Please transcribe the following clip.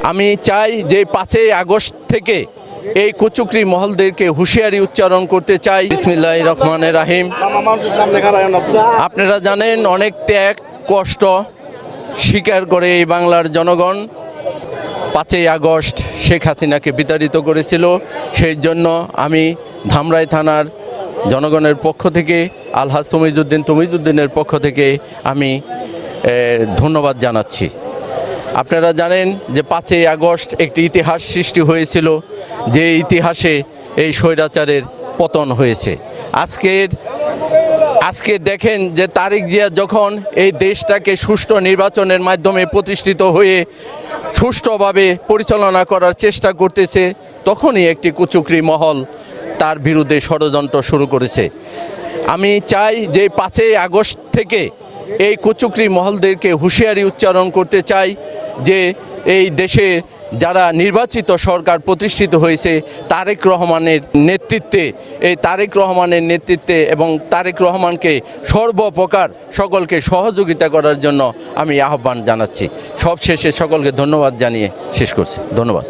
আমি চাই যে 5ই আগস্ট থেকে এই কুচক্রী মহলদেরকে হুঁশিয়ারি উচ্চারণ করতে চাই। বিসমিল্লাহির রহমানির রহিম। আপনারা জানেন অনেক ত্যাগ কষ্ট স্বীকার করে এই বাংলার জনগণ 5ই আগস্ট শেখ হাসিনাকে বিতাড়িত করেছিল। সেই জন্য আমি ধামরাই থানার জনগণের পক্ষ থেকে আলহাজ তমিজউদ্দিনের পক্ষ থেকে আমি ধন্যবাদ জানাচ্ছি। আপনারা জানেন যে 5ই আগস্ট একটি ইতিহাস সৃষ্টি হয়েছিল, যে ইতিহাসে এই স্বৈরাচারের পতন হয়েছে। আজকে দেখেন যে তারেক জিয়া যখন এই দেশটাকে সুষ্ঠু নির্বাচনের মাধ্যমে প্রতিষ্ঠিত হয়ে সুষ্ঠুভাবে পরিচালনা করার চেষ্টা করতেছে, তখনই একটি কুচক্রী মহল তার বিরুদ্ধে ষড়যন্ত্র শুরু করেছে। আমি চাই যে 5ই আগস্ট থেকে এই কুচক্রী মহলদেরকে হুঁশিয়ারি উচ্চারণ করতে চাই যে এই দেশে যারা নির্বাচিত সরকার প্রতিষ্ঠিত হয়েছে তারেক রহমানের নেতৃত্বে এবং তারেক রহমানকে সর্বপ্রকার সকলকে সহযোগিতা করার জন্য আমি আহ্বান জানাচ্ছি। সবশেষে সকলকে ধন্যবাদ জানিয়ে শেষ করছি। ধন্যবাদ।